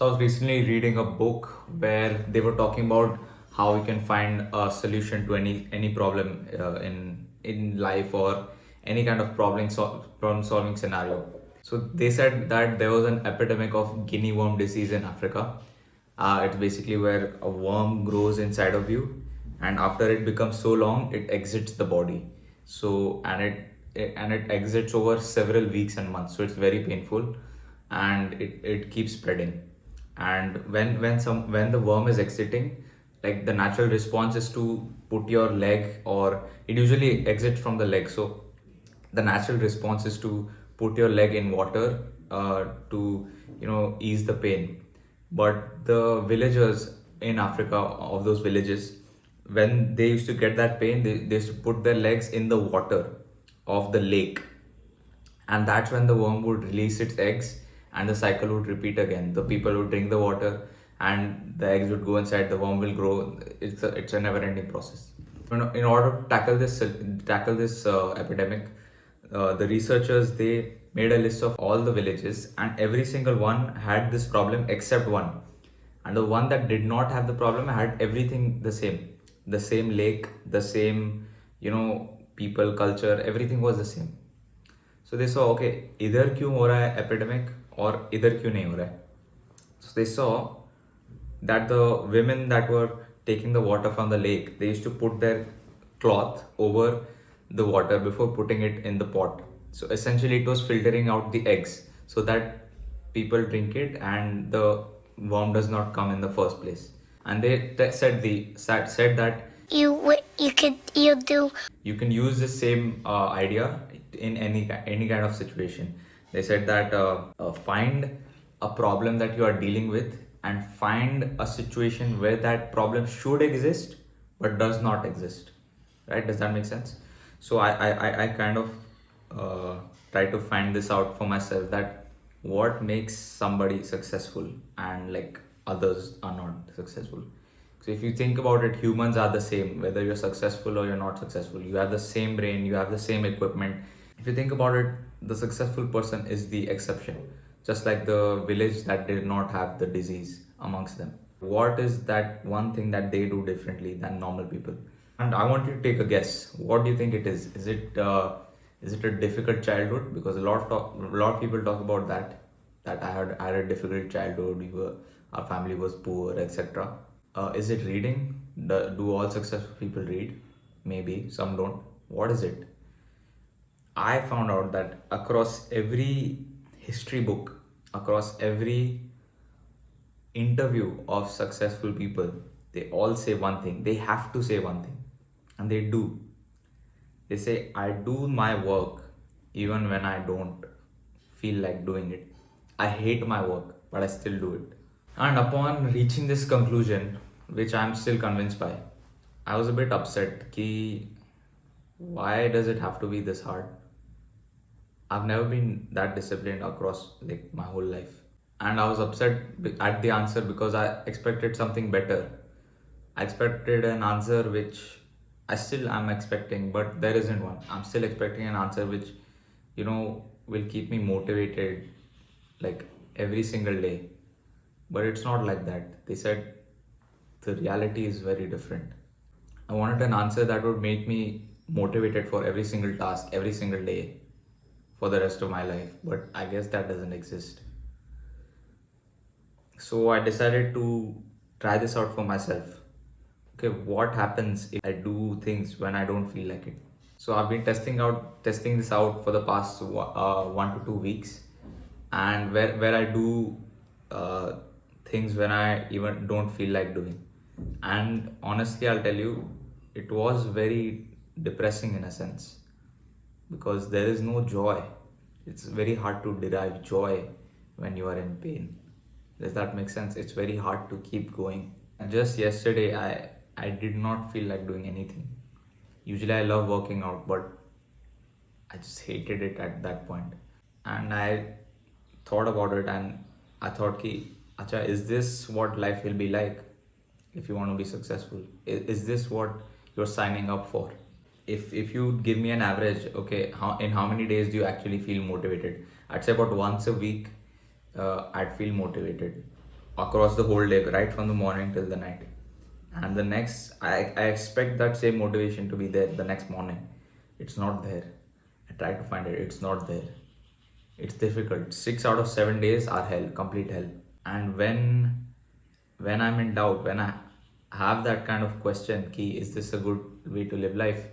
So I was recently reading a book where they were talking about how we can find a solution to any problem in life or any kind of problem solving scenario. So they said that there was an epidemic of guinea worm disease in Africa. It's basically where a worm grows inside of you, and after it becomes so long, it exits the body. So and it exits over several weeks and months. So it's very painful, and it keeps spreading. And when the worm is exiting, like the natural response is to put your leg, or it usually exits from the leg. So the natural response is to put your leg in water to ease the pain. But the villagers in Africa, of those villages, when they used to get that pain, they used to put their legs in the water of the lake, and that's when the worm would release its eggs, and the cycle would repeat again. The people would drink the water, and the eggs would go inside, the worm will grow. It's a never ending process. In order to tackle this epidemic, the researchers, they made a list of all the villages, and every single one had this problem except one. And the one that did not have the problem had everything the same lake, the same, people, culture, everything was the same. So they saw, okay, इधर क्यों हो रहा है epidemic और इधर क्यों नहीं हो रहा है. So they saw that the women that were taking the water from the lake, they used to put their cloth over the water before putting it in the pot. So essentially it was filtering out the eggs so that people drink it and the worm does not come in the first place. And they said that you can use the same idea in any kind of situation. They said that find a problem that you are dealing with, and find a situation where that problem should exist but does not exist. Right? Does that make sense? So I kind of try to find this out for myself, that what makes somebody successful and like others are not successful. So if you think about it, humans are the same, whether you're successful or you're not successful. You have the same brain, you have the same equipment. If you think about it, the successful person is the exception, just like the village that did not have the disease amongst them. What is that one thing that they do differently than normal people? And I want you to take a guess. What do you think it is? Is it a difficult childhood? Because a lot of people talk about that I had a difficult childhood. Our family was poor, etc. Is it reading? Do all successful people read? Maybe some don't. What is it? I found out that across every history book, across every interview of successful people, they all say one thing. They have to say one thing, and they do. They say, I do my work even when I don't feel like doing it. I hate my work, but I still do it. And upon reaching this conclusion, which I'm still convinced by, I was a bit upset. Ki, why does it have to be this hard? I've never been that disciplined across like my whole life. And I was upset at the answer because I expected something better. I expected an answer which I still am expecting, but there isn't one. I'm still expecting an answer which, will keep me motivated like every single day. But it's not like that. They said the reality is very different. I wanted an answer that would make me motivated for every single task, every single day for the rest of my life. But I guess that doesn't exist. So I decided to try this out for myself. Okay, what happens if I do things when I don't feel like it? So I've been testing this out for the past 1 to 2 weeks, and where I do things when I even don't feel like doing. And honestly, I'll tell you, it was very depressing in a sense, because there is no joy. It's very hard to derive joy when you are in pain. Does that make sense? It's very hard to keep going. And just yesterday, I did not feel like doing anything. Usually, I love working out, but I just hated it at that point. And I thought about it, and I thought, ki, acha, is this what life will be like if you want to be successful? Is this what you're signing up for? If you give me an average, okay, in how many days do you actually feel motivated? I'd say about once a week, I'd feel motivated. across the whole day, right from the morning till the night. And the next, I expect that same motivation to be there the next morning. It's not there. I try to find it, it's not there. It's difficult. 6 out of 7 days are hell, complete hell. And when I'm in doubt, when I have that kind of question, ki, is this a good way to live life?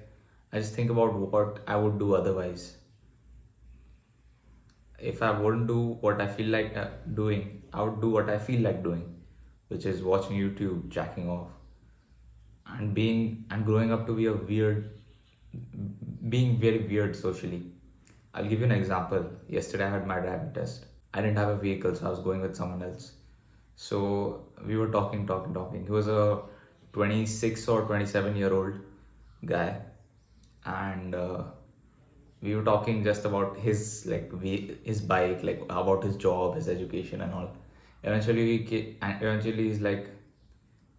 I just think about what I would do otherwise. If I wouldn't do what I feel like doing, I would do what I feel like doing, which is watching YouTube, jacking off, and growing up to be being very weird socially. I'll give you an example. Yesterday I had my driving test. I didn't have a vehicle, so I was going with someone else. So we were talking. He was a 26 or 27-year-old guy, and we were talking just about his bike, like about his job, his education, and all. Eventually he's like,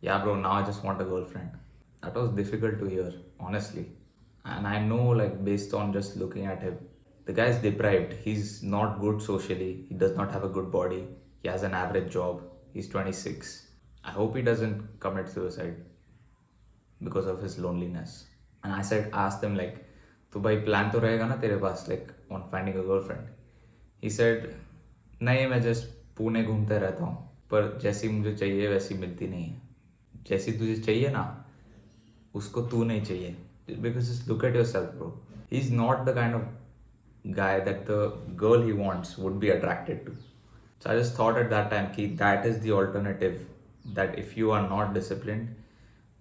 "Yeah, bro, now I just want a girlfriend." That was difficult to hear, honestly. And I know, like, based on just looking at him, the guy's deprived. He's not good socially. He does not have a good body. He has an average job. He's 26. I hope he doesn't commit suicide because of his loneliness. And asked him, like, तो भाई plan तो रहेगा ना तेरे पास, like, on finding a girlfriend? He said, नहीं, मैं just Pune घूमते रहता हूँ, पर जैसी मुझे चाहिए वैसी मिलती नहीं है. जैसी तुझे चाहिए ना, उसको तू नहीं चाहिए. Because just look at yourself, bro. He's not the kind of guy that the girl he wants would be attracted to. So I just thought at that time, ki, that is the alternative. That if you are not disciplined,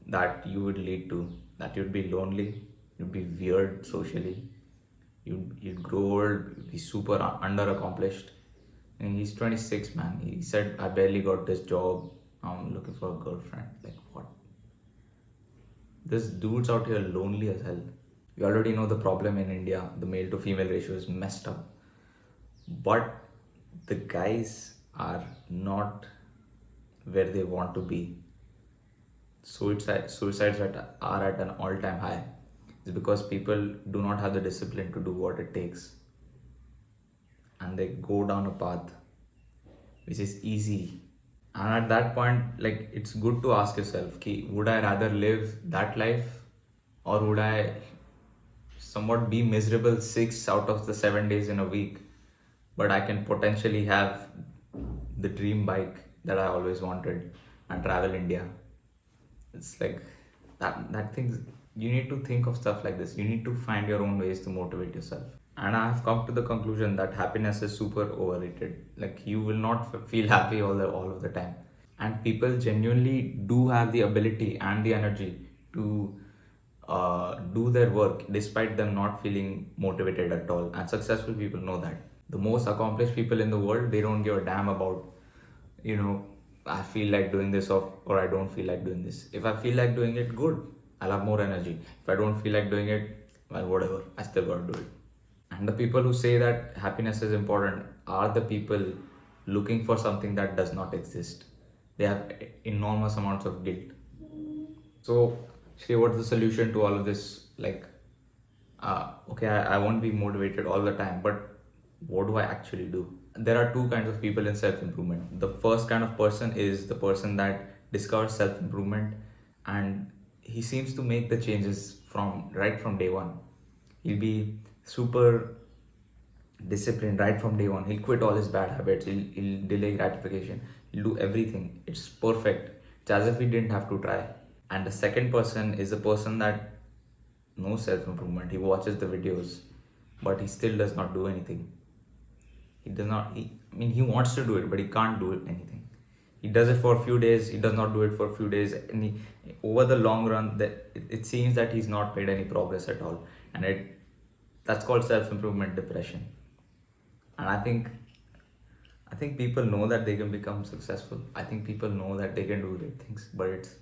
that you would lead to, that you'd be lonely, you'd be weird socially, you'd grow old, be super under accomplished. And he's 26, man. He said, I barely got this job. I'm looking for a girlfriend. Like, what? This dude's out here lonely as hell. We already know the problem in India. The male to female ratio is messed up. But the guys are not where they want to be. Suicides are at an all-time high. It's because people do not have the discipline to do what it takes. And they go down a path which is easy. And at that point, like, it's good to ask yourself, ki, would I rather live that life, or would I somewhat be miserable 6 out of the 7 days in a week, but I can potentially have the dream bike that I always wanted and travel India? It's like that things, you need to think of stuff like this. You need to find your own ways to motivate yourself. And I have come to the conclusion that happiness is super overrated. Like, you will not feel happy all of the time. And people genuinely do have the ability and the energy to do their work despite them not feeling motivated at all. And successful people know that. The most accomplished people in the world, they don't give a damn about, I feel like doing this, or I don't feel like doing this. If I feel like doing it, good. I'll have more energy. If I don't feel like doing it, well, whatever. I still gotta do it. And the people who say that happiness is important are the people looking for something that does not exist. They have enormous amounts of guilt. So, Shri, what's the solution to all of this? Like, okay, I won't be motivated all the time, but what do I actually do? There are two kinds of people in self-improvement. The first kind of person is the person that discovers self-improvement, and he seems to make the changes right from day one. He'll be super disciplined right from day one. He'll quit all his bad habits. He'll delay gratification. He'll do everything. It's perfect. It's as if he didn't have to try. And the second person is the person that knows self-improvement. He watches the videos, but he still does not do anything. He wants to do it, but he can't do anything. He does it for a few days, he does not do it for a few days, and over the long run, it seems that he's not made any progress at all. And that's called self-improvement depression. And I think people know that they can become successful. I think people know that they can do great things, but it's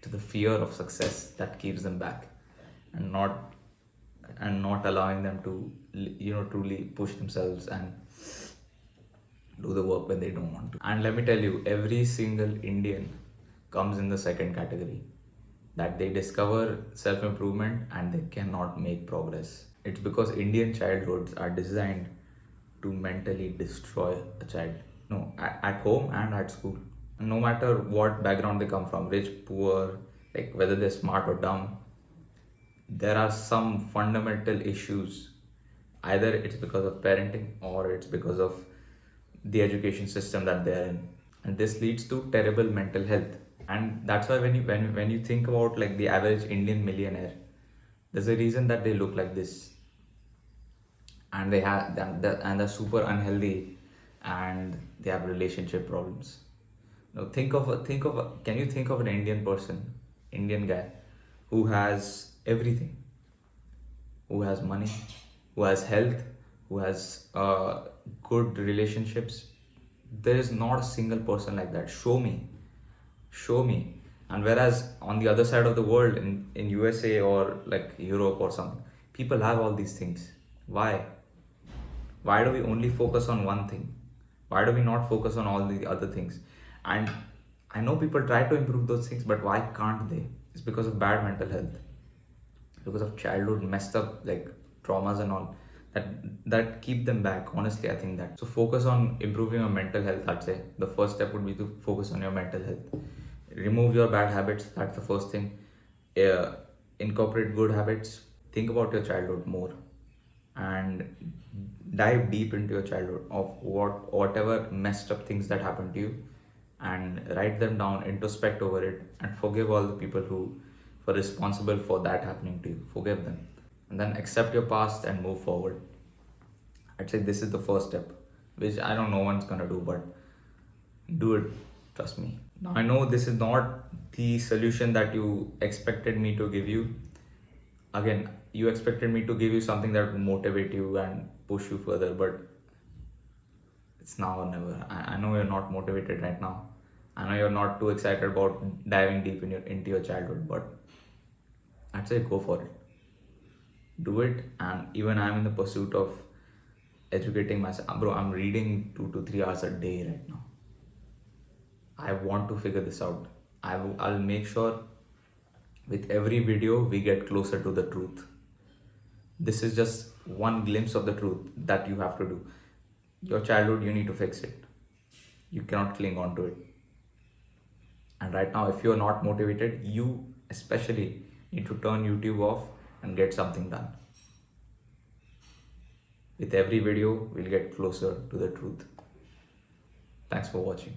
the fear of success that keeps them back, and not allowing them to truly push themselves and do the work when they don't want to. And let me tell you, every single Indian comes in the second category, that they discover self-improvement and they cannot make progress. It's because Indian childhoods are designed to mentally destroy a child. No, at home and at school. No matter what background they come from, rich, poor, like whether they're smart or dumb, there are some fundamental issues. Either it's because of parenting or it's because of the education system that they're in, and this leads to terrible mental health. And that's why when you think about like the average Indian millionaire, there's a reason that they look like this, and they're super unhealthy, and they have relationship problems. Now can you think of an Indian person, Indian guy, who has everything, who has money, who has health, who has good relationships? There is not a single person like that. Show me. And whereas on the other side of the world, in USA or like Europe or something, people have all these things. Why do we only focus on one thing? Why do we not focus on all the other things? And I know people try to improve those things, but why can't they? It's because of bad mental health, because of childhood messed up like traumas and all that keep them back. Honestly, I think that. So focus on improving your mental health. I'd say the first step would be to focus on your mental health. Remove your bad habits. That's the first thing. Incorporate good habits. Think about your childhood more, and dive deep into your childhood of whatever messed up things that happened to you, and write them down, introspect over it, and forgive all the people who were responsible for that happening to you. Forgive them, and then accept your past and move forward. I'd say this is the first step, which I don't know no one's gonna do, but do it. Trust me. Now I know this is not the solution that you expected me to give you. Again, you expected me to give you something that would motivate you and push you further, but it's now or never. I know you're not motivated right now. I know you're not too excited about diving deep into your childhood, but I'd say go for it. Do it. And even I'm in the pursuit of educating myself. Bro, I'm reading 2 to 3 hours a day right now. I want to figure this out. I'll make sure with every video we get closer to the truth. This is just one glimpse of the truth that you have to do. Your childhood, you need to fix it. You cannot cling on to it. And right now, if you're not motivated, you especially need to turn YouTube off and get something done. With every video, we'll get closer to the truth. Thanks for watching.